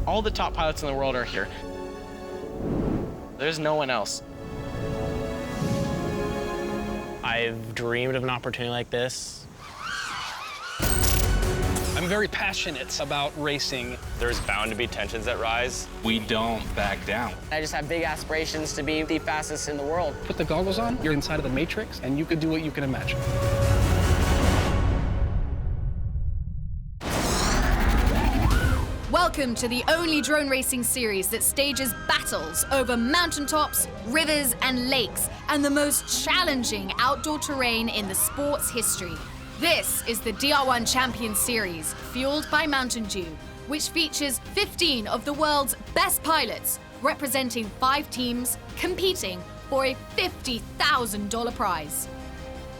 All the top pilots in the world are here. There's no one else. I've dreamed of an opportunity like this. I'm very passionate about racing. There's bound to be tensions that rise. We don't back down. I just have big aspirations to be the fastest in the world. Put the goggles on, you're inside of the Matrix, and you could do what you can imagine. Welcome to the only drone racing series that stages battles over mountaintops, rivers, and lakes, and the most challenging outdoor terrain in the sport's history. This is the DR1 Champions Series, fueled by Mountain Dew, which features 15 of the world's best pilots, representing 5 teams, competing for a $50,000 prize.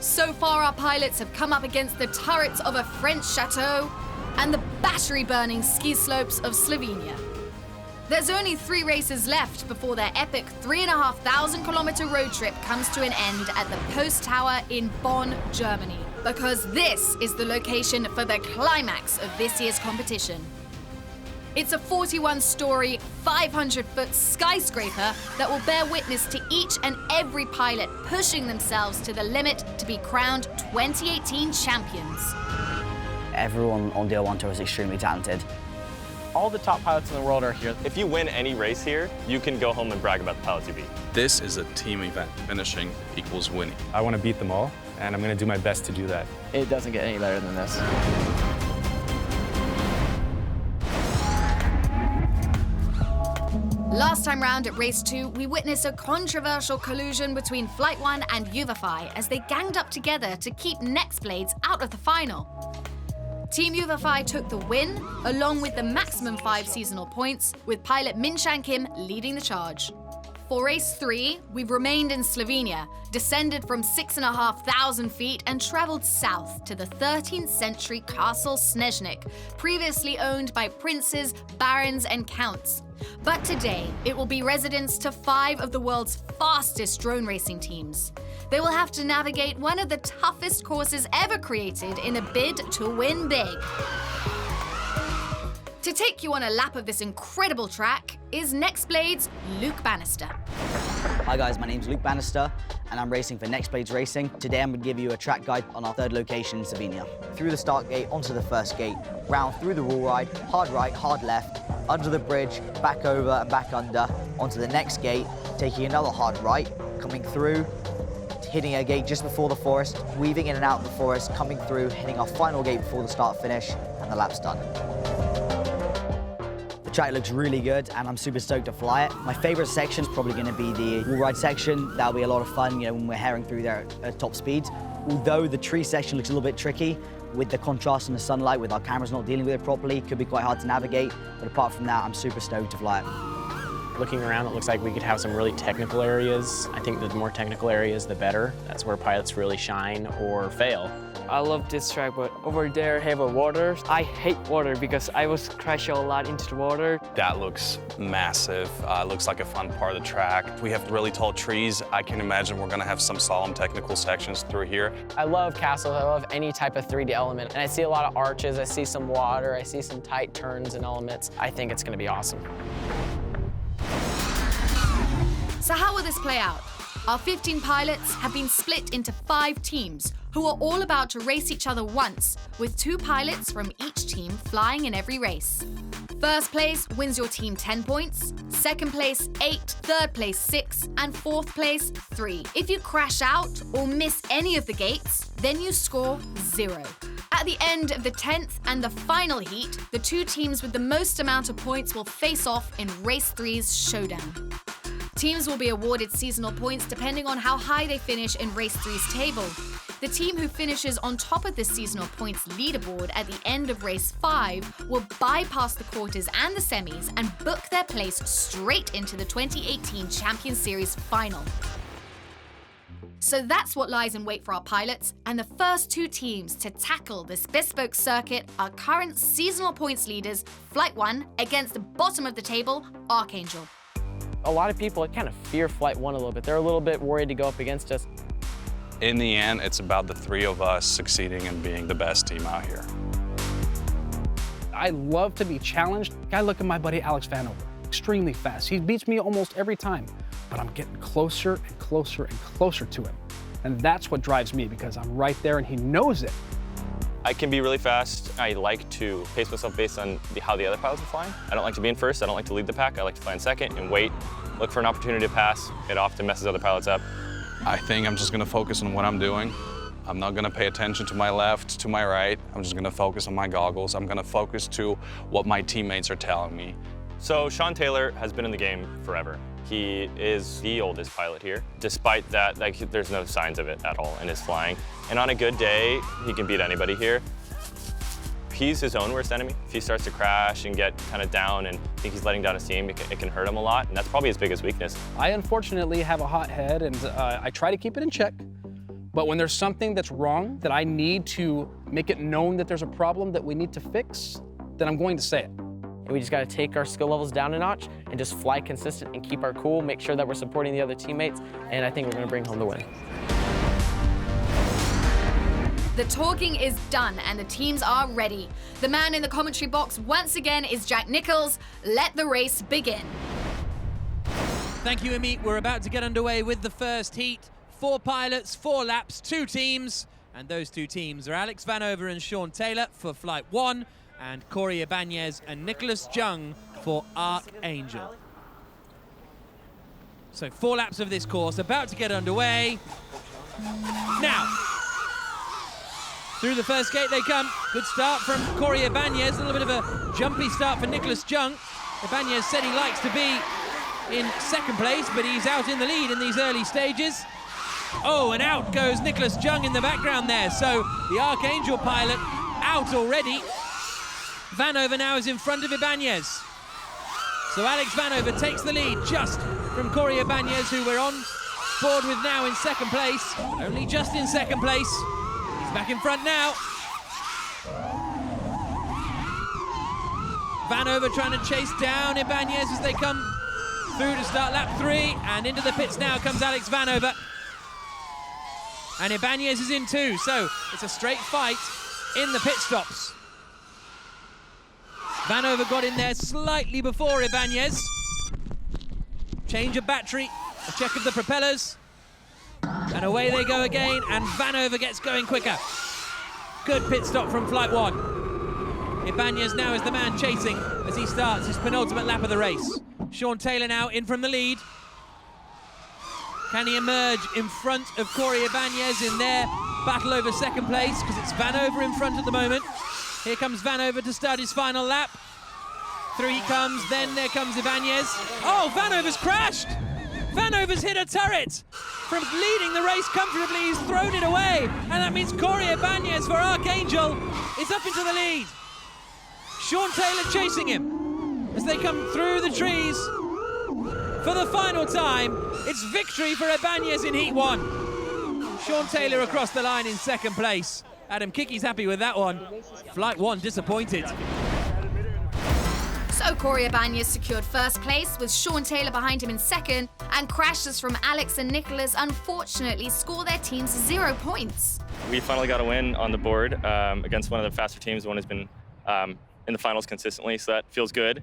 So far, our pilots have come up against the turrets of a French chateau and the battery-burning ski slopes of Slovenia. There's only 3 races left before their epic 3,500-kilometer road trip comes to an end at the Post Tower in Bonn, Germany, because this is the location for the climax of this year's competition. It's a 41-story, 500-foot skyscraper that will bear witness to each and every pilot pushing themselves to the limit to be crowned 2018 champions. Everyone on DR1 Tour is extremely talented. All the top pilots in the world are here. If you win any race here, you can go home and brag about the pilots you beat. This is a team event. Finishing equals winning. I want to beat them all, and I'm going to do my best to do that. It doesn't get any better than this. Last time round at race 2, we witnessed a controversial collusion between FlightONE and Uvify as they ganged up together to keep NexxBlades out of the final. Team Uvify took the win, along with the maximum 5 seasonal points, with pilot Min-Shan Kim leading the charge. For race 3, we've remained in Slovenia, descended from 6,500 feet and traveled south to the 13th century Castle Sneznik, previously owned by princes, barons, and counts. But today, it will be residence to 5 of the world's fastest drone racing teams. They will have to navigate one of the toughest courses ever created in a bid to win big. To take you on a lap of this incredible track is NexxBlades' Luke Bannister. Hi guys, my name's Luke Bannister, and I'm racing for NexxBlades Racing. Today I'm going to give you a track guide on our 3rd location in Slovenia. Through the start gate, onto the 1st gate, round through the wall ride, hard right, hard left, under the bridge, back over and back under, onto the next gate, taking another hard right, coming through, hitting a gate just before the forest, weaving in and out of the forest, coming through, hitting our final gate before the start finish, and the lap's done. The track looks really good, and I'm super stoked to fly it. My favorite section is probably going to be the wall ride section. That'll be a lot of fun, when we're herring through there at top speeds. Although the tree section looks a little bit tricky with the contrast and the sunlight, with our cameras not dealing with it properly, could be quite hard to navigate. But apart from that, I'm super stoked to fly it. Looking around, it looks like we could have some really technical areas. I think the more technical areas, the better. That's where pilots really shine or fail. I love this track, but over there have a water. I hate water because I was crashing a lot into the water. That looks massive. Looks like a fun part of the track. We have really tall trees. I can imagine we're going to have some solemn technical sections through here. I love castles. I love any type of 3D element. And I see a lot of arches. I see some water. I see some tight turns and elements. I think it's going to be awesome. So how will this play out? Our 15 pilots have been split into 5 teams who are all about to race each other once, with 2 pilots from each team flying in every race. First place wins your team 10 points, second place 8, third place 6, and fourth place 3. If you crash out or miss any of the gates, then you score 0. At the end of the 10th and the final heat, the 2 teams with the most amount of points will face off in race 3's showdown. Teams will be awarded seasonal points depending on how high they finish in race 3's table. The team who finishes on top of the seasonal points leaderboard at the end of race 5 will bypass the quarters and the semis and book their place straight into the 2018 Champions Series final. So that's what lies in wait for our pilots, and the first 2 teams to tackle this bespoke circuit are current seasonal points leaders FlightONE against the bottom of the table, Archangel. A lot of people kind of fear FlightONE a little bit. They're a little bit worried to go up against us. In the end, it's about the 3 of us succeeding and being the best team out here. I love to be challenged. I look at my buddy Alex Vanover, extremely fast. He beats me almost every time, but I'm getting closer and closer and closer to him. And that's what drives me, because I'm right there and he knows it. I can be really fast. I like to pace myself based on how the other pilots are flying. I don't like to be in first. I don't like to lead the pack. I like to fly in second and wait, look for an opportunity to pass. It often messes other pilots up. I think I'm just gonna focus on what I'm doing. I'm not gonna pay attention to my left, to my right. I'm just gonna focus on my goggles. I'm gonna focus to what my teammates are telling me. So Sean Taylor has been in the game forever. He is the oldest pilot here. Despite that, there's no signs of it at all in his flying. And on a good day, he can beat anybody here. He's his own worst enemy. If he starts to crash and get kind of down and think he's letting down his team, it can hurt him a lot, and that's probably his biggest weakness. I unfortunately have a hot head, and I try to keep it in check. But when there's something that's wrong, that I need to make it known that there's a problem that we need to fix, then I'm going to say it. And we just got to take our skill levels down a notch and just fly consistent and keep our cool, make sure that we're supporting the other teammates, and I think we're going to bring home the win. The talking is done and the teams are ready. The man in the commentary box once again is Jack Nichols. Let the race begin. Thank you, Amit. We're about to get underway with the first heat. 4 pilots, 4 laps, 2 teams. And those 2 teams are Alex Vanover and Sean Taylor for Flight 1 and Corey Ibanez and Nicholas Jung for Archangel. So 4 laps of this course about to get underway. Now, through the first gate they come. Good start from Corey Ibanez. A little bit of a jumpy start for Nicholas Jung. Ibanez said he likes to be in second place, but he's out in the lead in these early stages. Oh, and out goes Nicholas Jung in the background there. So the Archangel pilot out already. Vanover now is in front of Ibanez. So Alex Vanover takes the lead just from Corey Ibanez, who we're on board with now in second place. Only just in second place. He's back in front now. Vanover trying to chase down Ibanez as they come through to start lap 3, and into the pits now comes Alex Vanover. And Ibanez is in too, so it's a straight fight in the pit stops. Vanover got in there slightly before Ibanez. Change of battery, a check of the propellers, and away they go again, and Vanover gets going quicker. Good pit stop from Flight 1. Ibanez now is the man chasing as he starts his penultimate lap of the race. Sean Taylor now in from the lead. Can he emerge in front of Corey Ibanez in their battle over second place? Because it's Vanover in front at the moment. Here comes Vanover to start his final lap. Through he comes, then there comes Ibanez. Oh, Vanover's crashed! Vanover's hit a turret! From leading the race comfortably, he's thrown it away. And that means Corey Ibanez for Archangel is up into the lead. Sean Taylor chasing him as they come through the trees. For the final time, it's victory for Ibanez in Heat 1. Sean Taylor across the line in second place. Adam Kicky's happy with that one. Flight 1 disappointed. So Corey Ibanez secured first place with Sean Taylor behind him in second, and crashes from Alex and Nicholas unfortunately score their teams 0 points. We finally got a win on the board against one of the faster teams, one who's been in the finals consistently, so that feels good.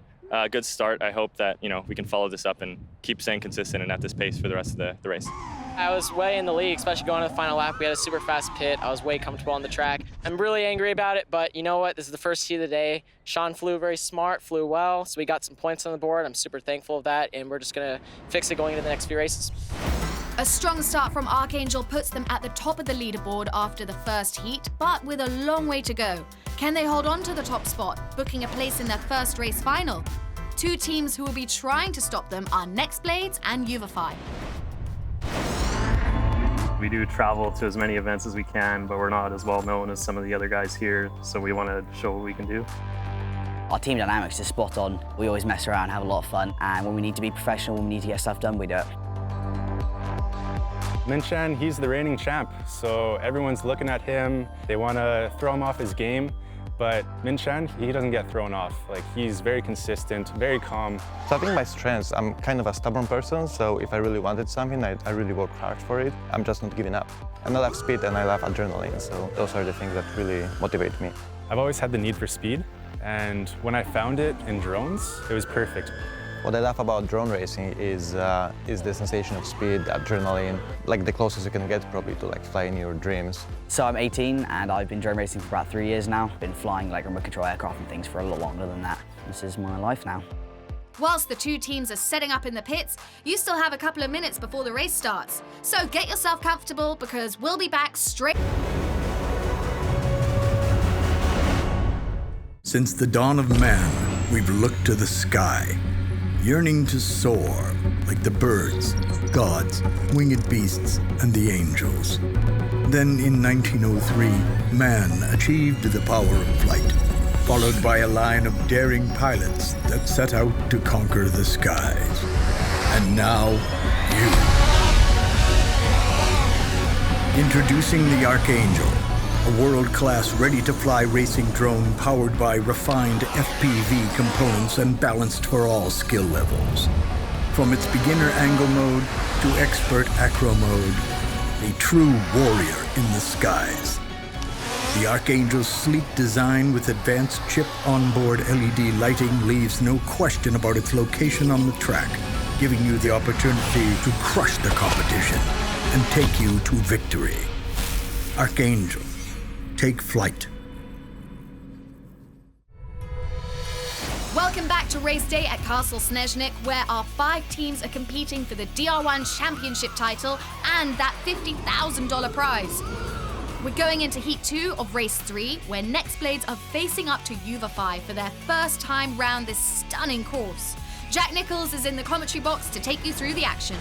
Good start. I hope that we can follow this up and keep staying consistent and at this pace for the rest of the race. I was way in the lead, especially going to the final lap. We had a super fast pit. I was way comfortable on the track. I'm really angry about it, but you know what? This is the first heat of the day. Sean flew very smart, flew well, so we got some points on the board. I'm super thankful of that, and we're just going to fix it going into the next few races. A strong start from Archangel puts them at the top of the leaderboard after the first heat, but with a long way to go. Can they hold on to the top spot, booking a place in their first race final? 2 teams who will be trying to stop them are NexxBlades and Uvify. We do travel to as many events as we can, but we're not as well known as some of the other guys here, so we want to show what we can do. Our team dynamics is spot on. We always mess around, have a lot of fun, and when we need to be professional, when we need to get stuff done, we do it. Minchan, he's the reigning champ, so everyone's looking at him. They want to throw him off his game, but Minchan, he doesn't get thrown off. Like, he's very consistent, very calm. So I think my strengths, I'm kind of a stubborn person, so if I really wanted something, I really work hard for it. I'm just not giving up. And I love speed and I love adrenaline, so those are the things that really motivate me. I've always had the need for speed, And when I found it in drones, it was perfect. What I love about drone racing is the sensation of speed, adrenaline, like the closest you can get probably to like flying your dreams. So I'm 18 and I've been drone racing for about 3 years now. Been flying like remote control aircraft and things for a lot longer than that. This is my life now. Whilst the two teams are setting up in the pits, you still have a couple of minutes before the race starts. So get yourself comfortable because we'll be back straight. Since the dawn of man, we've looked to the sky, yearning to soar like the birds, gods, winged beasts, and the angels. Then in 1903, man achieved the power of flight, followed by a line of daring pilots that set out to conquer the skies. And now, you. Introducing the Archangel, a world-class, ready-to-fly racing drone powered by refined FPV components and balanced for all skill levels. From its beginner angle mode to expert acro mode, a true warrior in the skies. The Archangel's sleek design with advanced chip onboard LED lighting leaves no question about its location on the track, giving you the opportunity to crush the competition and take you to victory. Archangel. Take flight. Welcome back to race day at Castle Sneznik, where our 5 teams are competing for the DR1 Championship title and that $50,000 prize. We're going into Heat 2 of Race 3, where NexxBlades are facing up to Uvify for their first time round this stunning course. Jack Nichols is in the commentary box to take you through the action.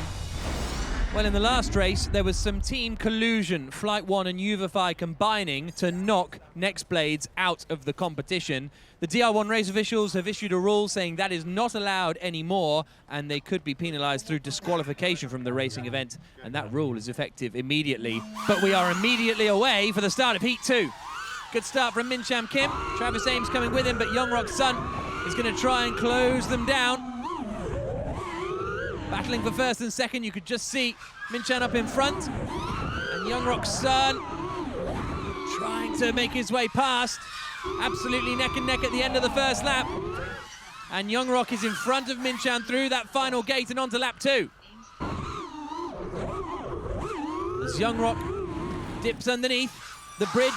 Well, in the last race, there was some team collusion, FlightONE and Uvify combining to knock NexxBlades out of the competition. The DR1 race officials have issued a rule saying that is not allowed anymore, and they could be penalised through disqualification from the racing event, and that rule is effective immediately. But we are immediately away for the start of Heat 2. Good start from Min-Chan Kim. Travis Ames coming with him, but Youngrock's son is going to try and close them down. Battling for first and second, you could just see Min-Chan up in front. And Youngrock's son trying to make his way past. Absolutely neck and neck at the end of the first lap. And Youngrock is in front of Min-Chan through that final gate and onto lap 2. As Youngrock dips underneath the bridge,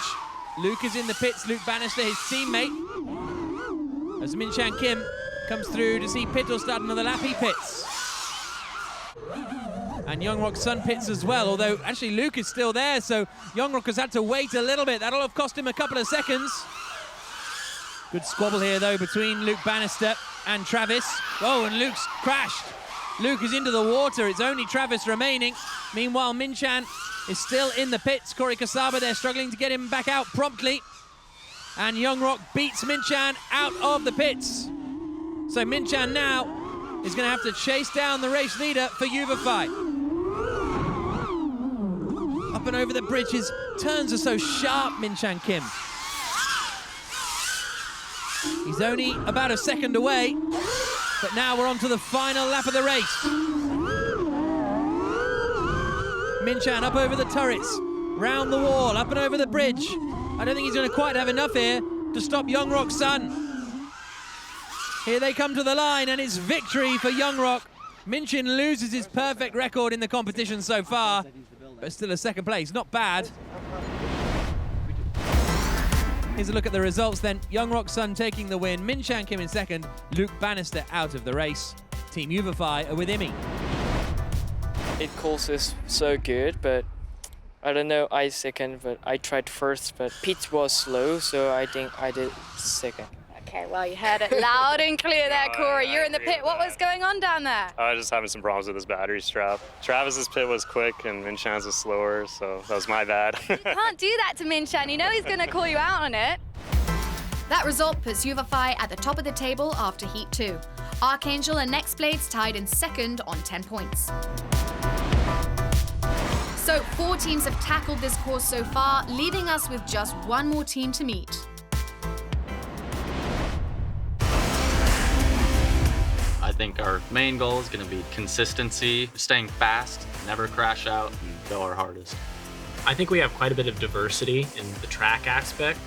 Luke is in the pits, Luke Bannister, his teammate. As Min-Chan Kim comes through to see pit or start another lap, he pits. And Youngrock's son pits as well, although actually Luke is still there, so Youngrock has had to wait a little bit. That'll have cost him a couple of seconds. Good squabble here, though, between Luke Bannister and Travis. Oh, and Luke's crashed. Luke is into the water. It's only Travis remaining. Meanwhile, Min-Chan is still in the pits. Corey Kasaba, they're struggling to get him back out promptly. And Youngrock beats Min-Chan out of the pits. So Min-Chan now is going to have to chase down the race leader for Uvify. Up and over the bridge, his turns are so sharp, Min-Chan Kim. He's only about a second away, but now we're on to the final lap of the race. Min-Chan up over the turrets, round the wall, up and over the bridge. I don't think he's going to quite have enough here to stop Youngrock's son. Here they come to the line, and it's victory for Youngrock. Min-Chan loses his perfect record in the competition so far, but still a second place, not bad. Here's a look at the results then. Youngrock's son taking the win, Min-Chan Kim in second, Luke Bannister out of the race. Team Uvify are with Imi. It course is so good, but I don't know, I second, but I tried first, but pit was slow, so I think I did second. Okay, well, you heard it loud and clear there, Corey. You're in the pit. What was going on down there? I was just having some problems with his battery strap. Travis's pit was quick and Min-Chan's was slower, so that was my bad. You can't do that to Min-Chan. You know he's going to call you out on it. That result puts Uvify at the top of the table after Heat 2. Archangel and NexxBlades tied in second on 10 points. So 4 teams have tackled this course so far, leaving us with just one more team to meet. I think our main goal is going to be consistency, staying fast, never crash out, and go our hardest. I think we have quite a bit of diversity in the track aspect.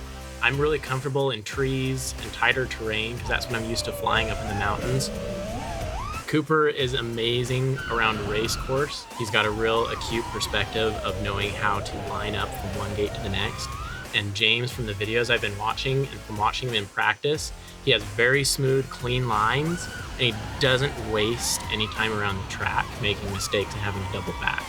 I'm really comfortable in trees and tighter terrain because that's what I'm used to flying up in the mountains. Cooper is amazing around a race course. He's got a real acute perspective of knowing how to line up from one gate to the next. And James, from the videos I've been watching and from watching him in practice, he has very smooth, clean lines, and he doesn't waste any time around the track making mistakes and having to double back.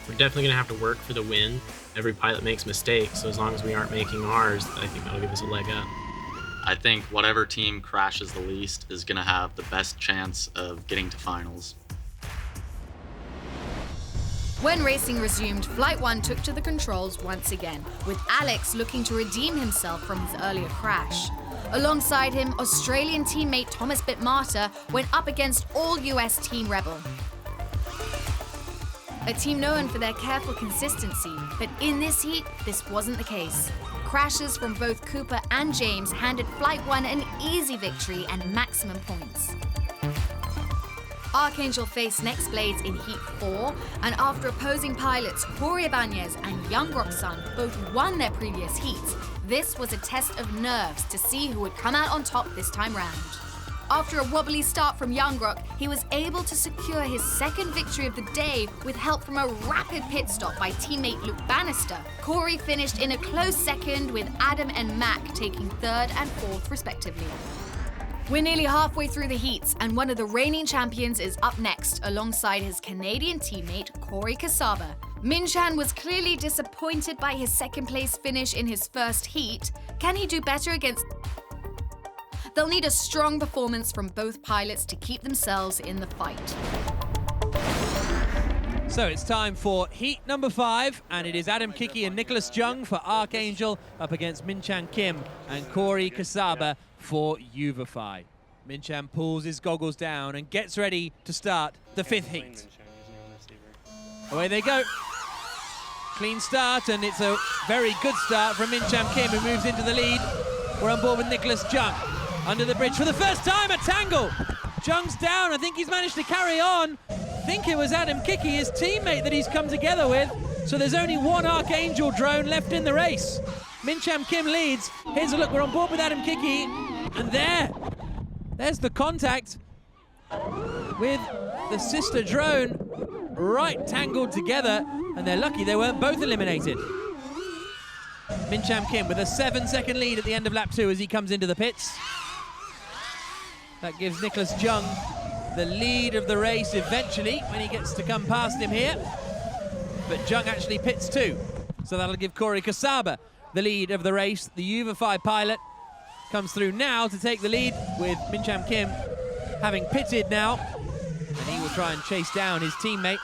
We're definitely gonna have to work for the win. Every pilot makes mistakes, so as long as we aren't making ours, I think that'll give us a leg up. I think whatever team crashes the least is going to have the best chance of getting to finals. When racing resumed, FlightONE took to the controls once again, with Alex looking to redeem himself from his earlier crash. Alongside him, Australian teammate Thomas Bitmarta went up against all US Team Rebel. A team known for their careful consistency, but in this heat, this wasn't the case. Crashes from both Cooper and James handed FlightONE an easy victory and maximum points. Archangel faced NexxBlades in Heat 4, and after opposing pilots Corey Ibanez and Young Roxon both won their previous heats, this was a test of nerves to see who would come out on top this time round. After a wobbly start from Youngrock, he was able to secure his second victory of the day with help from a rapid pit stop by teammate Luke Bannister. Corey finished in a close second, with Adam and Mac taking third and fourth respectively. We're nearly halfway through the heats, and one of the reigning champions is up next alongside his Canadian teammate Corey Kasaba. Minchan was clearly disappointed by his second place finish in his first heat. Can he do better against... They'll need a strong performance from both pilots to keep themselves in the fight. So it's time for heat number 5, and it is Adam Kiki and Nicholas Jung for Archangel up against Minchan Kim and Corey Kasaba for Uvify. Minchan pulls his goggles down and gets ready to start the 5th heat. Away they go. Clean start, and it's a very good start from Minchan Kim, who moves into the lead. We're on board with Nicholas Jung. Under the bridge for the first time, a tangle. Jung's down. I think he's managed to carry on. I think it was Adam Kiki, his teammate, that he's come together with. So there's only one Archangel drone left in the race. Minchan Kim leads. Here's a look. We're on board with Adam Kiki. And there's the contact with the sister drone right tangled together. And they're lucky they weren't both eliminated. Minchan Kim with a 7-second lead at the end of lap 2 as he comes into the pits. That gives Nicholas Jung the lead of the race eventually when he gets to come past him here. But Jung actually pits too. So that'll give Corey Kasaba the lead of the race. The Uvify pilot comes through now to take the lead, with Minchan Kim having pitted now. And he will try and chase down his teammate.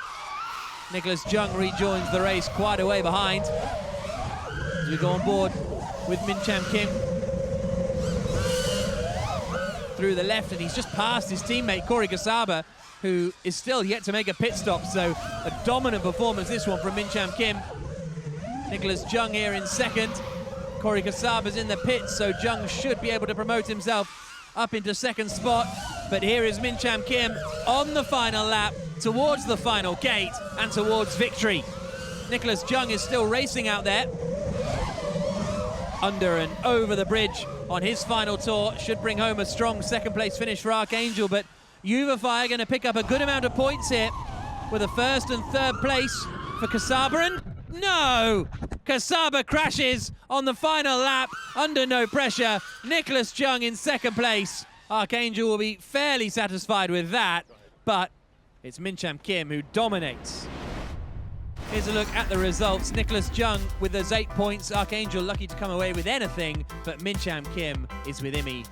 Nicholas Jung rejoins the race quite a way behind. As we go on board with Minchan Kim. Through the left, and he's just passed his teammate Corey Kasaba, who is still yet to make a pit stop. So a dominant performance, this one from Minchan Kim. Nicholas Jung here in second. Corey Kasaba's in the pits, so Jung should be able to promote himself up into second spot. But here is Minchan Kim on the final lap, towards the final gate and towards victory. Nicholas Jung is still racing out there. Under and over the bridge on his final tour. Should bring home a strong second place finish for Archangel, but Uvify are going to pick up a good amount of points here with a first and third place for Kasaba. And no! Kasaba crashes on the final lap under no pressure. Nicholas Jung in second place. Archangel will be fairly satisfied with that, but it's Minchan Kim who dominates. Here's a look at the results. Nicholas Jung with those 8 points. Archangel lucky to come away with anything, but Minchan Kim is with Imi.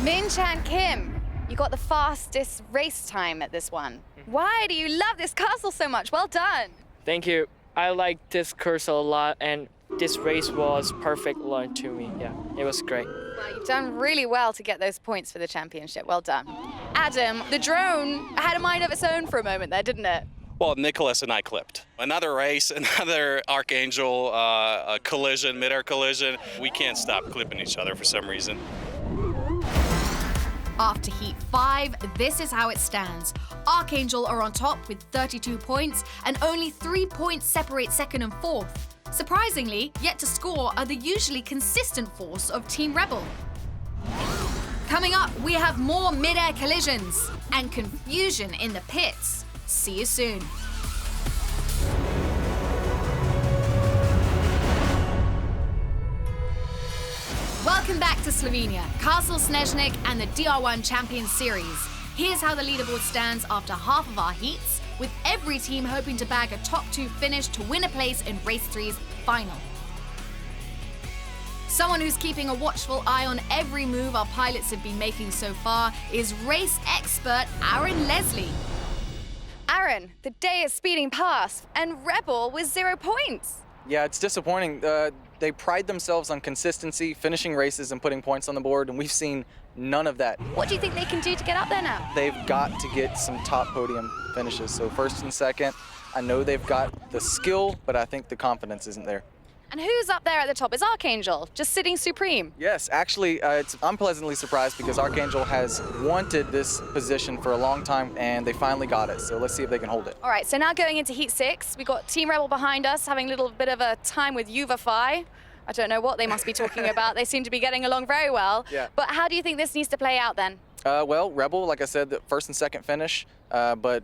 Minchan Kim, you got the fastest race time at this one. Why do you love this castle so much? Well done. Thank you. I like this course a lot, and this race was perfect line to me. Yeah, it was great. Well, you've done really well to get those points for the championship. Well done. Adam, the drone had a mind of its own for a moment there, didn't it? Well, Nicholas and I clipped. Another race, another Archangel collision, mid-air collision. We can't stop clipping each other for some reason. After Heat 5, this is how it stands. Archangel are on top with 32 points, and only 3 points separate second and fourth. Surprisingly, yet to score are the usually consistent force of Team Rebel. Coming up, we have more mid-air collisions and confusion in the pits. See you soon. Welcome back to Slovenia, Castle Sneznik and the DR1 Champions Series. Here's how the leaderboard stands after half of our heats, with every team hoping to bag a top 2 finish to win a place in Race 3's final. Someone who's keeping a watchful eye on every move our pilots have been making so far is race expert Aaron Leslie. Aaron, the day is speeding past, and Rebel with 0 points. Yeah, it's disappointing. They pride themselves on consistency, finishing races and putting points on the board, and we've seen none of that. What do you think they can do to get up there now? They've got to get some top podium finishes. So first and second, I know they've got the skill, but I think the confidence isn't there. And who's up there at the top? Is Archangel just sitting supreme? Yes, actually, I'm pleasantly surprised because Archangel has wanted this position for a long time, and they finally got it. So let's see if they can hold it. All right, so now going into Heat 6, we've got Team Rebel behind us, having a little bit of a time with Uvify. I don't know what they must be talking about. They seem to be getting along very well. Yeah. But how do you think this needs to play out then? Well, Rebel, like I said, the first and second finish, but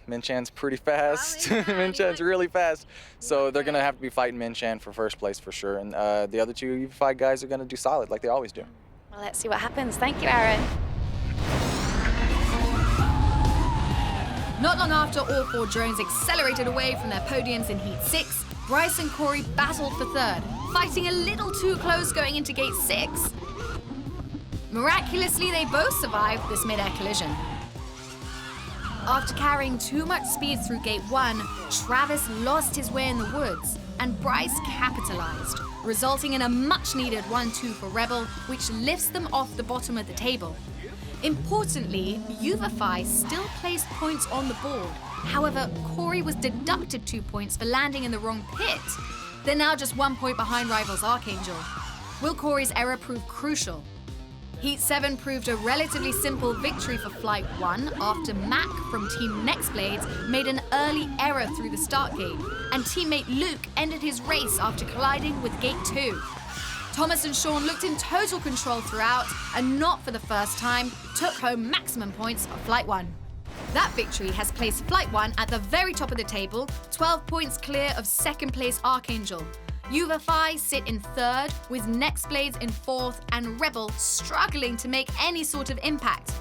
Minchan's pretty fast. Minchan's really fast. So they're going to have to be fighting Minchan for first place for sure. And the other 2 Uvify guys are going to do solid like they always do. Well, let's see what happens. Thank you, Aaron. Not long after all 4 drones accelerated away from their podiums in Heat 6, Bryce and Corey battled for 3rd, fighting a little too close going into Gate 6. Miraculously, they both survived this mid-air collision. After carrying too much speed through Gate 1, Travis lost his way in the woods, and Bryce capitalized, resulting in a much-needed 1-2 for Rebel, which lifts them off the bottom of the table. Importantly, Uvify still placed points on the board. However, Corey was deducted 2 points for landing in the wrong pit. They're now just 1 point behind rivals Archangel. Will Corey's error prove crucial? Heat 7 proved a relatively simple victory for FlightONE after Mac from Team NexxBlades made an early error through the start gate, and teammate Luke ended his race after colliding with Gate 2. Thomas and Sean looked in total control throughout, and not for the first time, took home maximum points for FlightONE. That victory has placed FlightONE at the very top of the table, 12 points clear of second place Archangel. Uvify sit in 3rd, with NexxBlades in 4th, and Rebel struggling to make any sort of impact.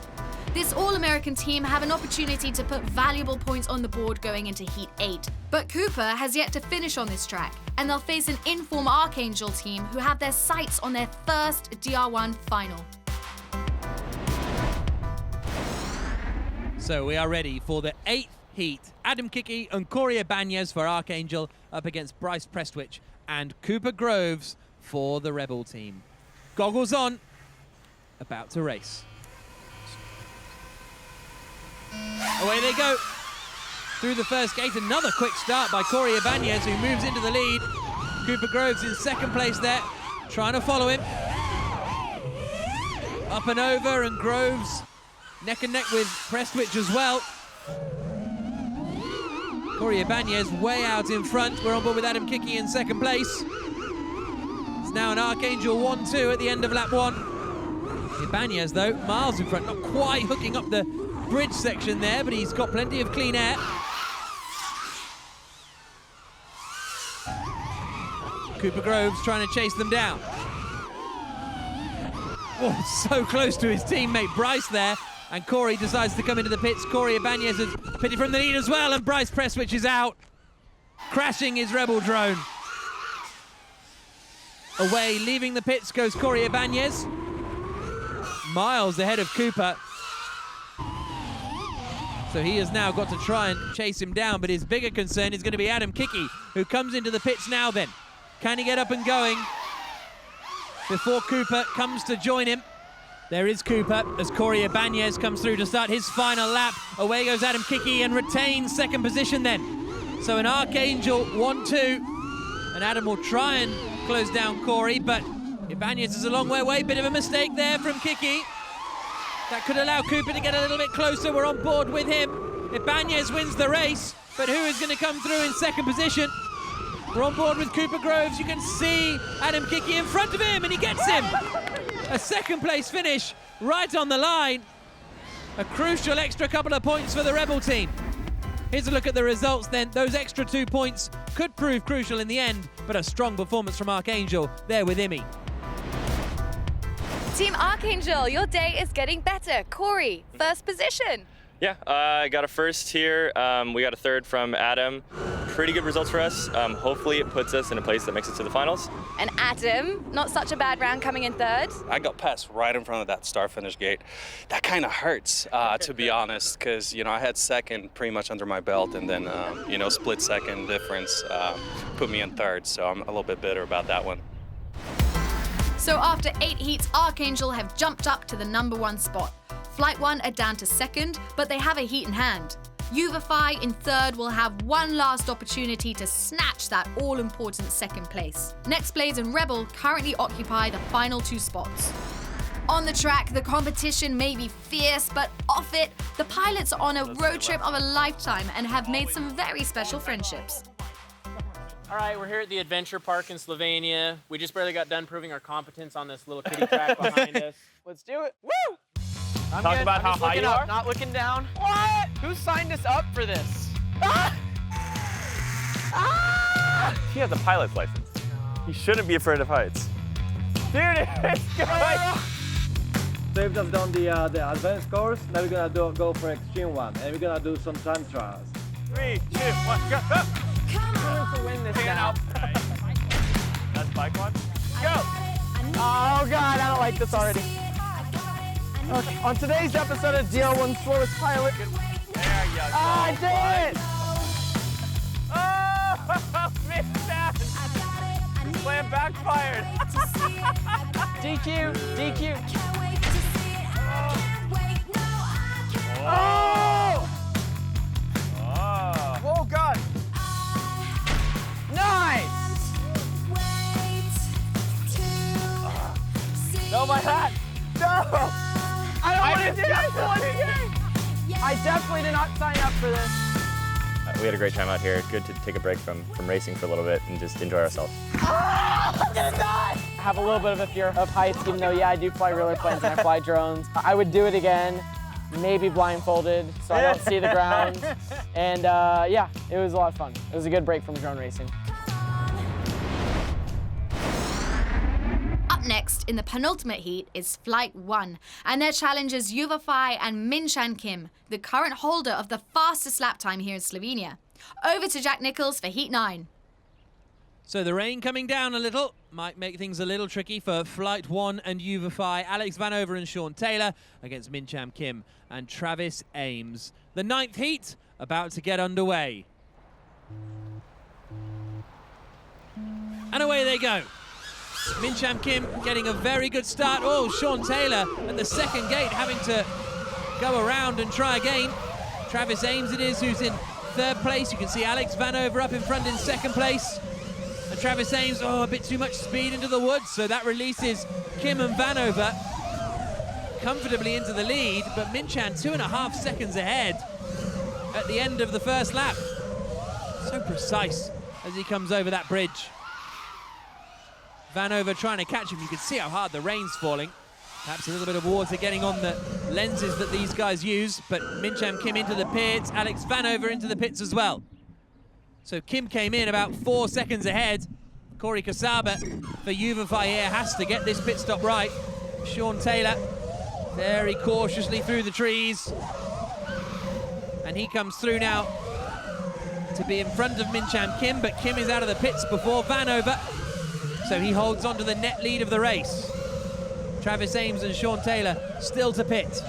This all-American team have an opportunity to put valuable points on the board going into Heat 8. But Cooper has yet to finish on this track, and they'll face an in-form Archangel team who have their sights on their first DR1 final. So we are ready for the 8th heat. Adam Kickie and Corey Ibanez for Archangel up against Bryce Prestwich and Cooper Groves for the Rebel team. Goggles on, about to race. Away they go. Through the first gate, another quick start by Corey Ibanez, who moves into the lead. Cooper Groves in second place there, trying to follow him. Up and over, and Groves neck and neck with Prestwich as well. Corey Ibanez way out in front. We're on board with Adam Kickie in second place. It's now an Archangel 1-2 at the end of lap 1. Ibanez, though, miles in front, not quite hooking up the bridge section there, but he's got plenty of clean air. Cooper Groves trying to chase them down. Oh, so close to his teammate Bryce there. And Corey decides to come into the pits. Corey Ibanez has pitted from the lead as well, and Bryce Prestwich is out, crashing his Rebel drone. Away, leaving the pits goes Corey Ibanez. Miles ahead of Cooper. So he has now got to try and chase him down, but his bigger concern is going to be Adam Kickie, who comes into the pits now then. Can he get up and going before Cooper comes to join him? There is Cooper as Corey Ibanez comes through to start his final lap. Away goes Adam Kickie and retains second position then. So an Archangel 1-2, and Adam will try and close down Corey, but Ibanez is a long way away. Bit of a mistake there from Kickie. That could allow Cooper to get a little bit closer. We're on board with him. Ibanez wins the race, but who is going to come through in second position? We're on board with Cooper Groves. You can see Adam Kiki in front of him, and he gets him. A second place finish right on the line. A crucial extra couple of points for the Rebel team. Here's a look at the results then. Those extra 2 points could prove crucial in the end, but a strong performance from Archangel there with Imi. Team Archangel, your day is getting better. Corey, first position. Yeah, I got a first here. We got a third from Adam. Pretty good results for us. Hopefully it puts us in a place that makes it to the finals. And Adam, not such a bad round coming in third. I got passed right in front of that start finish gate. That kind of hurts, to be honest, because, you know, I had second pretty much under my belt, and then, you know, split second difference put me in third, so I'm a little bit bitter about that one. So after 8 heats, Archangel have jumped up to the #1 spot. FlightONE are down to second, but they have a heat in hand. Uvify in third will have one last opportunity to snatch that all-important second place. NexxBlades and Rebel currently occupy the final 2 spots. On the track, the competition may be fierce, but off it, the pilots are on a road trip of a lifetime and have made some very special friendships. All right, we're here at the Adventure Park in Slovenia. We just barely got done proving our competence on this little kiddie track behind us. Let's do it. Woo! Talk about how high you are. Not looking down. What? Who signed us up for this? He has a pilot's license. He shouldn't be afraid of heights. Dude, it's going. So we've just done the advanced course. Now we're gonna go for extreme one, and we're gonna do some time trials. 3, 2, 1, go! To win this now. That's bike one. Go! Oh God, I don't like this already. Okay, on today's episode of DL1 Slowest Pilot. There you go. I did it! Oh, missed that! This plan backfired. DQ, DQ. Oh! Oh God! Nice! No, my hat! No! I don't want to do this once again! I definitely did not sign up for this. We had a great time out here. Good to take a break from racing for a little bit and just enjoy ourselves. I'm gonna die! I have a little bit of a fear of heights, even though, yeah, I do fly roller planes and I fly drones. I would do it again, maybe blindfolded, so I don't see the ground. And yeah, it was a lot of fun. It was a good break from drone racing. Up next in the penultimate heat is FlightONE, and their challengers Uvify and Minchan Kim, the current holder of the fastest lap time here in Slovenia. Over to Jack Nichols for Heat 9. So the rain coming down a little might make things a little tricky for FlightONE and Uvify. Alex Vanover and Sean Taylor against Minchan Kim and Travis Ames. The 9th heat about to get underway. And away they go. Minchan Kim getting a very good start. Oh, Sean Taylor at the second gate having to go around and try again. Travis Ames it is who's in 3rd place. You can see Alex Vanover up in front in 2nd place. And Travis Ames, oh, a bit too much speed into the woods, so that releases Kim and Vanover comfortably into the lead, but Minchan 2.5 seconds ahead at the end of the first lap. So precise as he comes over that bridge. Vanover trying to catch him. You can see how hard the rain's falling. Perhaps a little bit of water getting on the lenses that these guys use, but Minchan Kim into the pits, Alex Vanover into the pits as well. So Kim came in about 4 seconds ahead. Corey Kasaba for Uvify here has to get this pit stop right. Sean Taylor very cautiously through the trees. And he comes through now to be in front of Minchan Kim, but Kim is out of the pits before Vanover. So he holds on to the net lead of the race. Travis Ames and Sean Taylor still to pit.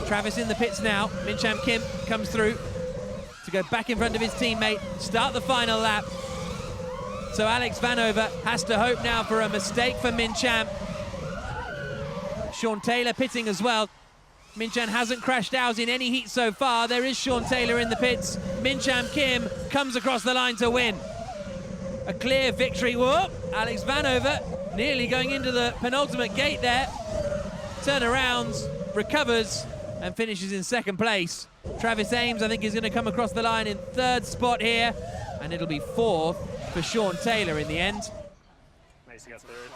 Travis in the pits now. Minchan Kim comes through to go back in front of his teammate, start the final lap. So Alex Vanover has to hope now for a mistake for Minchan. Sean Taylor pitting as well. Minchan hasn't crashed out in any heat so far. There is Sean Taylor in the pits. Minchan Kim comes across the line to win. A clear victory. Whoop! Alex Vanover nearly going into the penultimate gate there. Turnarounds, recovers, and finishes in second place. Travis Ames, I think, is going to come across the line in third spot here, and it'll be fourth for Sean Taylor in the end. Nice, you got third.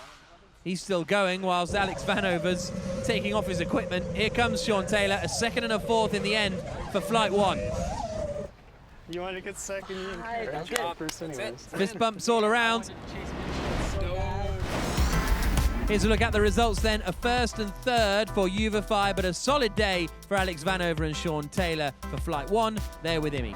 He's still going whilst Alex Vanover's taking off his equipment. Here comes Sean Taylor, a second and a fourth in the end for FlightONE. You want to get second, you encourage first anyways. Fist bumps all around. Here's a look at the results then. A first and third for Uvify, but a solid day for Alex Vanover and Sean Taylor for FlightONE. They're with Imi.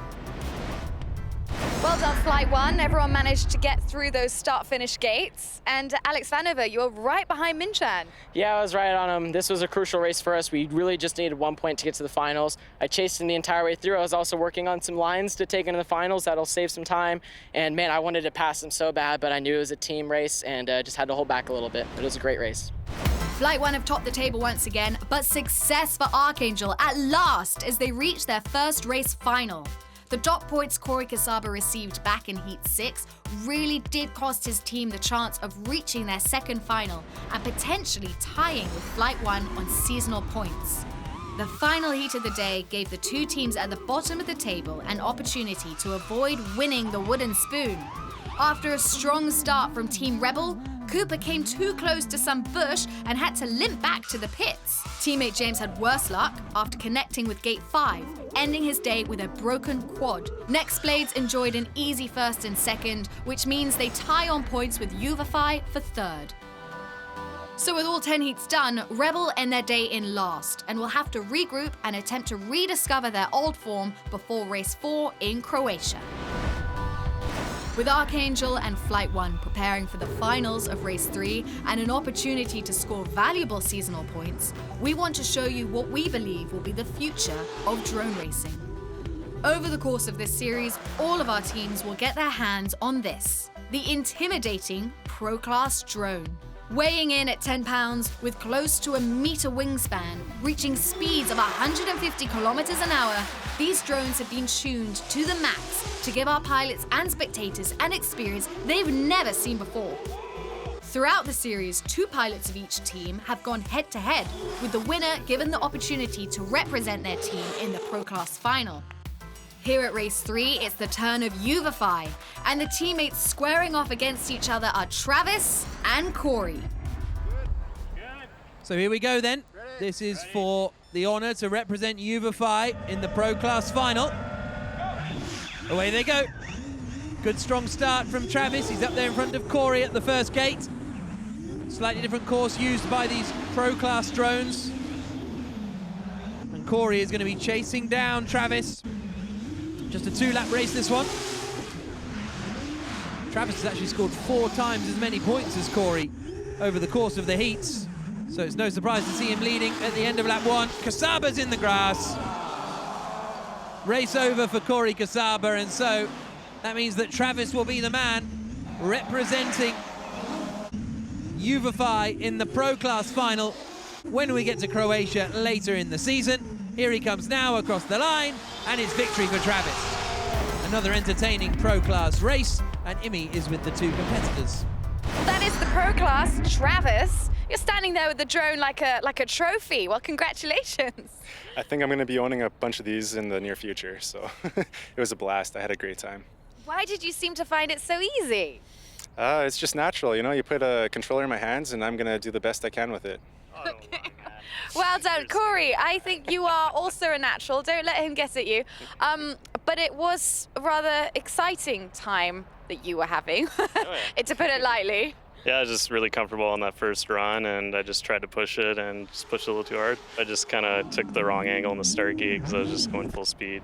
Well done, FlightONE. Everyone managed to get through those start-finish gates. And Alex Vanover, you were right behind Minchan. Yeah, I was right on him. This was a crucial race for us. We really just needed 1 point to get to the finals. I chased him the entire way through. I was also working on some lines to take into the finals. That'll save some time. And man, I wanted to pass him so bad, but I knew it was a team race and just had to hold back a little bit. But it was a great race. FlightONE have topped the table once again, but success for Archangel at last as they reach their first race final. The dot points Corey Kasaba received back in Heat 6 really did cost his team the chance of reaching their second final and potentially tying with FlightONE on seasonal points. The final heat of the day gave the two teams at the bottom of the table an opportunity to avoid winning the wooden spoon. After a strong start from Team Rebel, Cooper came too close to some bush and had to limp back to the pits. Teammate James had worse luck after connecting with Gate 5, ending his day with a broken quad. NexxBlades enjoyed an easy first and second, which means they tie on points with Uvify for third. So with all 10 heats done, Rebel end their day in last and will have to regroup and attempt to rediscover their old form before race 4 in Croatia. With Archangel and FlightONE preparing for the finals of race 3 and an opportunity to score valuable seasonal points, we want to show you what we believe will be the future of drone racing. Over the course of this series, all of our teams will get their hands on this, the intimidating Pro Class drone. Weighing in at 10 pounds with close to a meter wingspan, reaching speeds of 150 kilometers an hour, these drones have been tuned to the max to give our pilots and spectators an experience they've never seen before. Throughout the series, 2 pilots of each team have gone head-to-head, with the winner given the opportunity to represent their team in the Pro Class final. Here at race 3, it's the turn of Uvify, and the teammates squaring off against each other are Travis and Corey. So here we go then. This is for the honor to represent Uvify in the Pro Class final. Away they go. Good strong start from Travis. He's up there in front of Corey at the first gate. Slightly different course used by these Pro Class drones. And Corey is going to be chasing down Travis. Just a 2-lap race, this one. Travis has actually scored 4 times as many points as Corey over the course of the heats. So it's no surprise to see him leading at the end of lap 1. Kasaba's in the grass. Race over for Corey Kasaba, and so that means that Travis will be the man representing Uvify in the Pro Class final when we get to Croatia later in the season. Here he comes now across the line, and it's victory for Travis. Another entertaining Pro Class race, and Imi is with the 2 competitors. That is the Pro Class, Travis. You're standing there with the drone like a trophy. Well, congratulations. I think I'm going to be owning a bunch of these in the near future, so it was a blast. I had a great time. Why did you seem to find it so easy? It's just natural, you know, you put a controller in my hands and I'm going to do the best I can with it. Well done, Corey. I think you are also a natural. Don't let him get at you. But it was a rather exciting time that you were having, to put it lightly. Yeah, I was just really comfortable on that first run, and I just tried to push it and just pushed it a little too hard. I just kind of took the wrong angle in the start gate because I was just going full speed.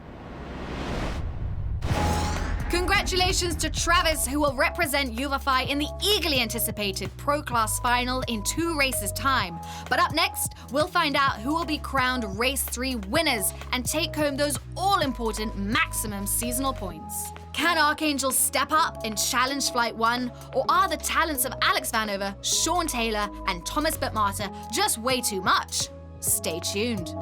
Congratulations to Travis, who will represent Uvify in the eagerly anticipated Pro Class final in 2 races' time. But up next, we'll find out who will be crowned Race 3 winners and take home those all-important maximum seasonal points. Can Archangel step up and challenge FlightONE, or are the talents of Alex Vanover, Sean Taylor, and Thomas Bitmarta just way too much? Stay tuned.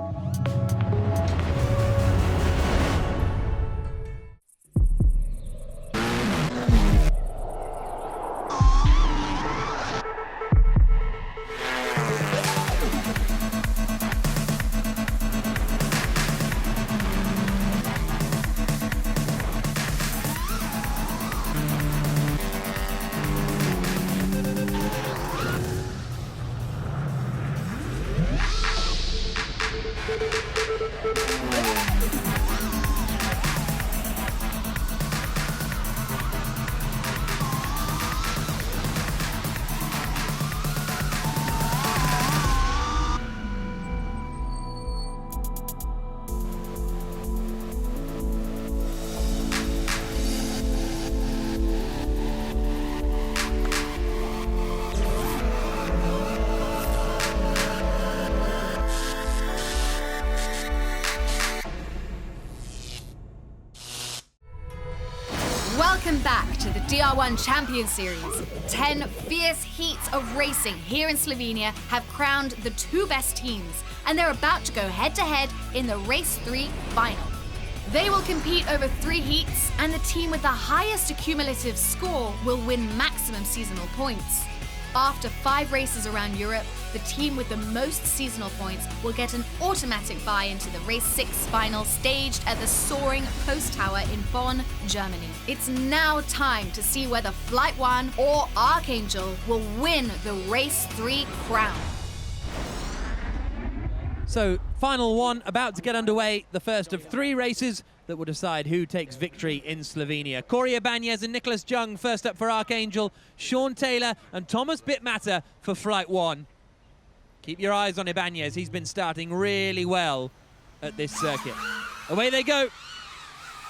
back to the DR1 Champions Series. 10 fierce heats of racing here in Slovenia have crowned the 2 best teams, and they're about to go head-to-head in the Race 3 final. They will compete over 3 heats, and the team with the highest accumulative score will win maximum seasonal points. After 5 races around Europe, the team with the most seasonal points will get an automatic buy into the Race 6 final staged at the soaring Post Tower in Bonn, Germany. It's now time to see whether FlightONE or Archangel will win the Race 3 crown. So, final one about to get underway, the first of 3 races that will decide who takes victory in Slovenia. Corey Ibanez and Nicholas Jung first up for Archangel, Sean Taylor and Thomas Bitmatter for FlightONE. Keep your eyes on Ibanez, he's been starting really well at this circuit. Away they go,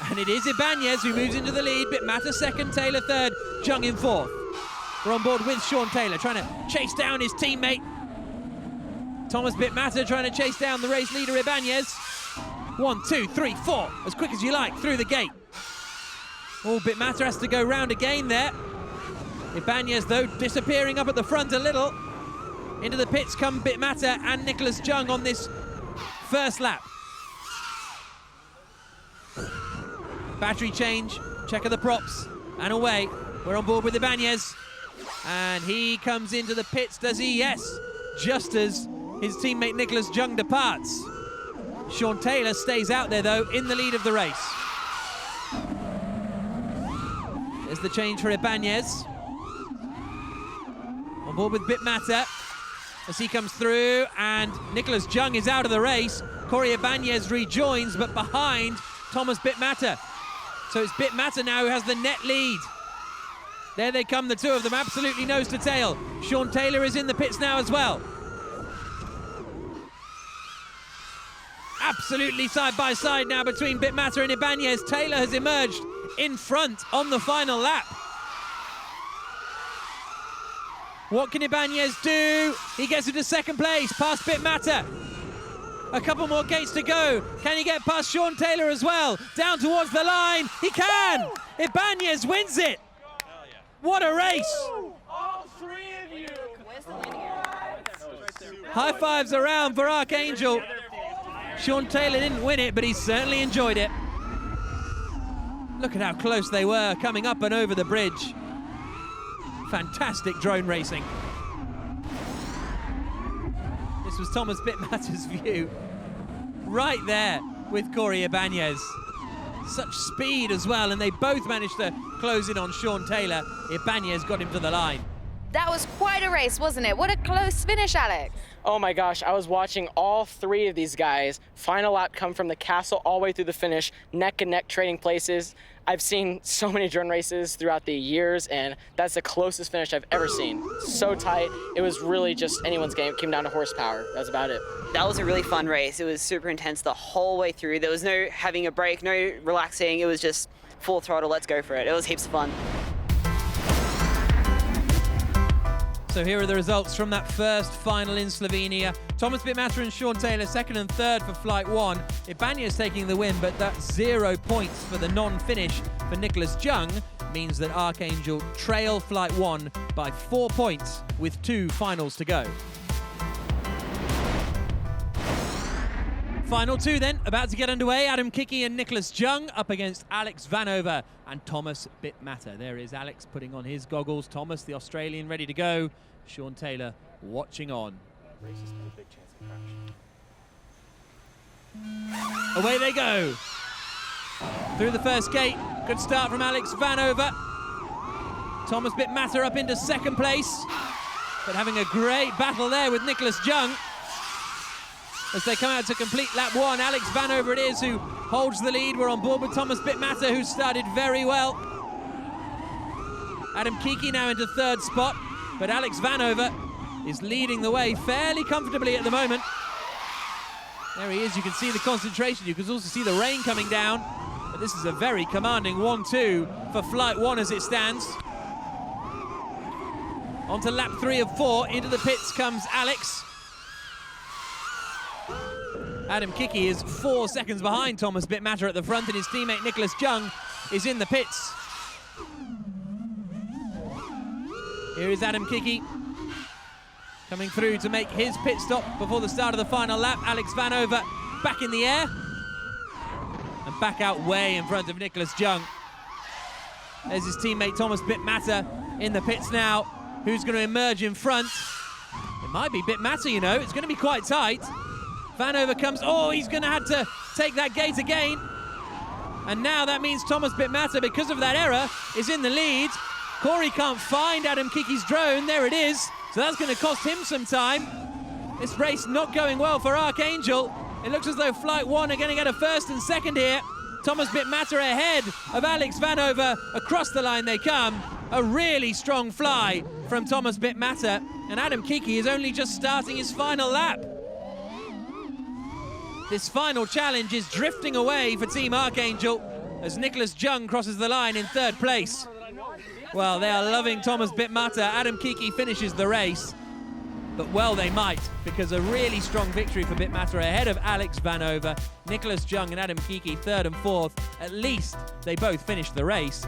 and it is Ibanez who moves into the lead, Bitmatter second, Taylor third, Jung in fourth. We're on board with Sean Taylor, trying to chase down his teammate. Thomas Bitmatter trying to chase down the race leader Ibanez. 1, 2, 3, 4, as quick as you like, through the gate. Oh, Bitmatter has to go round again there. Ibanez, though, disappearing up at the front a little. Into the pits come Bitmatter and Nicholas Jung on this first lap. Battery change, check of the props, and away. We're on board with Ibanez. And he comes into the pits, does he? Yes, just as his teammate Nicholas Jung departs. Sean Taylor stays out there, though, in the lead of the race. There's the change for Ibanez. On board with Bitmatter as he comes through, and Nicholas Jung is out of the race. Corey Ibanez rejoins, but behind Thomas Bitmatter. So it's Bitmatter now who has the net lead. There they come, the two of them, absolutely nose to tail. Sean Taylor is in the pits now as well. Absolutely side by side now between Bitmatter and Ibanez. Taylor has emerged in front on the final lap. What can Ibanez do? He gets into second place, past Bitmatter. A couple more gates to go. Can he get past Sean Taylor as well? Down towards the line. He can! Ibanez wins it. What a race! All 3 of you! High fives around for Archangel. Sean Taylor didn't win it, but he certainly enjoyed it. Look at how close they were coming up and over the bridge. Fantastic drone racing. This was Thomas Bitmatter's view. Right there with Corey Ibanez. Such speed as well, and they both managed to close in on Sean Taylor. Ibanez got him to the line. That was quite a race, wasn't it? What a close finish, Alex. Oh my gosh, I was watching all 3 of these guys final lap come from the castle all the way through the finish, neck and neck trading places. I've seen so many drone races throughout the years, and that's the closest finish I've ever seen. So tight, it was really just anyone's game. It came down to horsepower, that's about it. That was a really fun race. It was super intense the whole way through. There was no having a break, no relaxing. It was just full throttle, let's go for it. It was heaps of fun. So here are the results from that first final in Slovenia. Thomas Bitmatter and Sean Taylor second and third for FlightONE. Ibanez taking the win, but that's 0 points for the non-finish for Nicholas Jung means that Archangel trail FlightONE by 4 points with 2 finals to go. Final 2 then, about to get underway. Adam Kickie and Nicholas Jung up against Alex Vanover and Thomas Bitmatter. There is Alex putting on his goggles. Thomas, the Australian, ready to go. Sean Taylor watching on. Race has got a big chance of crash. Away they go. Through the first gate. Good start from Alex Vanover. Thomas Bitmatter up into second place, but having a great battle there with Nicholas Jung. As they come out to complete lap 1, Alex Vanover it is who holds the lead. We're on board with Thomas Bitmatter, who started very well. Adam Kickie now into third spot, but Alex Vanover is leading the way fairly comfortably at the moment. There he is, you can see the concentration. You can also see the rain coming down, but this is a very commanding 1-2 for FlightONE as it stands. On to lap 3 of 4, into the pits comes Alex. Adam Kickie is 4 seconds behind Thomas Bitmatter at the front, and his teammate Nicholas Jung is in the pits. Here is Adam Kickie coming through to make his pit stop before the start of the final lap. Alex Vanover back in the air and back out way in front of Nicholas Jung. There's his teammate Thomas Bitmatter in the pits now. Who's going to emerge in front? It might be Bitmatter, you know. It's going to be quite tight. Vanover comes. Oh, he's going to have to take that gate again. And now that means Thomas Bitmatter, because of that error, is in the lead. Corey can't find Adam Kickie's drone. There it is. So that's going to cost him some time. This race not going well for Archangel. It looks as though FlightONE are going to get a first and second here. Thomas Bitmatter ahead of Alex Vanover. Across the line they come. A really strong fly from Thomas Bitmatter. And Adam Kickie is only just starting his final lap. This final challenge is drifting away for Team Archangel as Nicholas Jung crosses the line in third place. Well, they are loving Thomas Bitmatter. Adam Kickie finishes the race. But well they might, because a really strong victory for Bitmatter ahead of Alex Vanover, Nicholas Jung and Adam Kickie third and fourth. At least they both finished the race.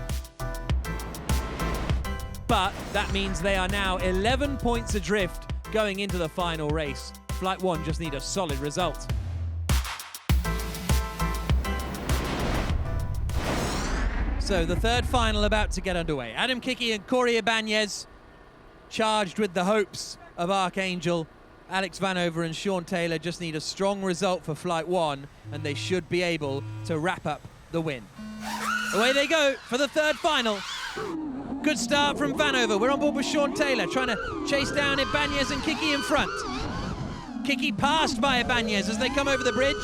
But that means they are now 11 points adrift going into the final race. FlightONE just need a solid result. So the third final about to get underway. Adam Kickie and Corey Ibanez charged with the hopes of Archangel. Alex Vanover and Sean Taylor just need a strong result for FlightONE, and they should be able to wrap up the win. Away they go for the third final. Good start from Vanover. We're on board with Sean Taylor, trying to chase down Ibanez and Kickie in front. Kickie passed by Ibanez as they come over the bridge.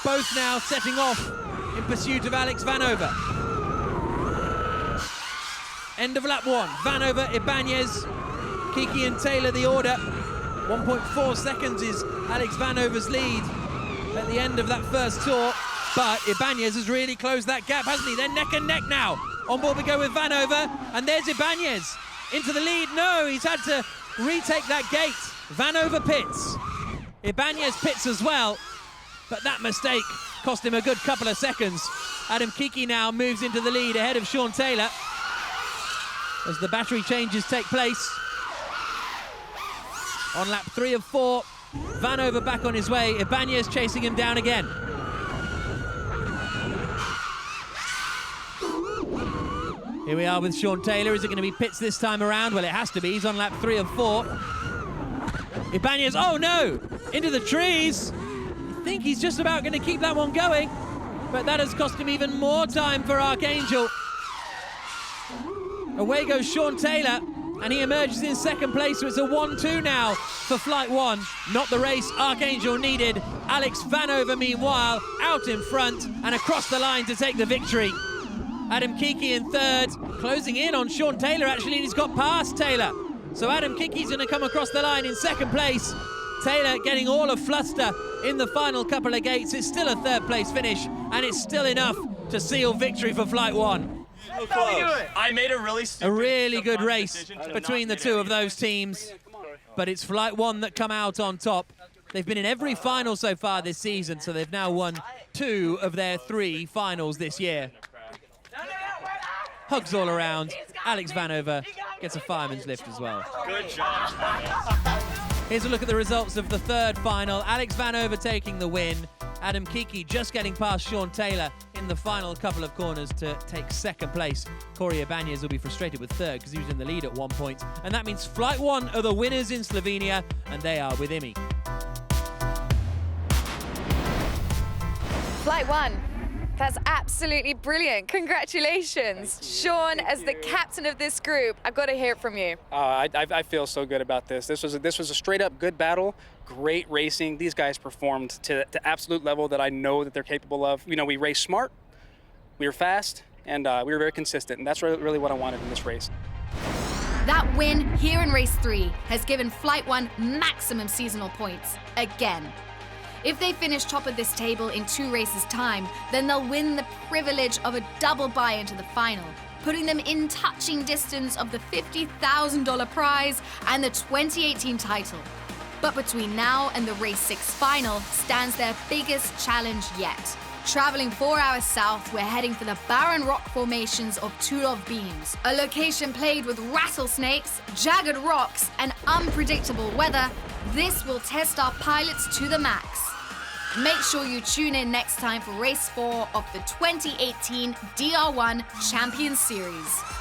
Both now setting off in pursuit of Alex Vanover. End of lap one. Vanover, Ibanez, Kickie and Taylor the order. 1.4 seconds is Alex Vanover's lead at the end of that first tour. But Ibanez has really closed that gap, hasn't he? They're neck and neck now. On board we go with Vanover, and there's Ibanez into the lead. No, he's had to retake that gate. Vanover pits. Ibanez pits as well, but that mistake cost him a good couple of seconds. Adam Kickie now moves into the lead ahead of Sean Taylor as the battery changes take place. On lap 3 of 4, Vanover back on his way. Ibanez chasing him down again. Here we are with Sean Taylor. Is it going to be pits this time around? Well, it has to be. He's on lap 3 of 4. Ibanez, oh no! Into the trees! I think he's just about going to keep that one going, but that has cost him even more time for Archangel. Away goes Sean Taylor, and he emerges in second place, so it's a 1-2 now for FlightONE. Not the race Archangel needed. Alex Vanover, meanwhile, out in front and across the line to take the victory. Adam Kickie in third, closing in on Sean Taylor, actually, and he's got past Taylor. So Adam Kickie's going to come across the line in second place. Taylor getting all of fluster in the final couple of gates. It's still a third place finish, and it's still enough to seal victory for FlightONE. So close. I made a really good race between the two of those teams, but it's FlightONE that come out on top. They've been in every final so far this season, so they've now won 2 of their 3 finals this year. Hugs all around. Alex Vanover gets a fireman's lift as well. Good job. Here's a look at the results of the third final. Alex Vanover taking the win. Adam Kickie just getting past Sean Taylor in the final couple of corners to take second place. Corey Ibanez will be frustrated with third because he was in the lead at one point. And that means FlightONE are the winners in Slovenia, and they are with IMI. FlightONE. That's absolutely brilliant. Congratulations. Sean, as the captain of this group, I've got to hear it from you. I feel so good about this. This was a straight up good battle, great racing. These guys performed to the absolute level that I know that they're capable of. You know, we raced smart, we were fast, and we were very consistent, and that's really what I wanted in this race. That win here in race 3 has given FlightONE maximum seasonal points again. If they finish top of this table in 2 races' time, then they'll win the privilege of a double bye into the final, putting them in touching distance of the $50,000 prize and the 2018 title. But between now and the race 6 final stands their biggest challenge yet: Traveling 4 hours south, we're heading for the barren rock formations of Tulov Beams, a location plagued with rattlesnakes, jagged rocks, and unpredictable weather. This will test our pilots to the max. Make sure you tune in next time for race 4 of the 2018 DR1 Champions Series.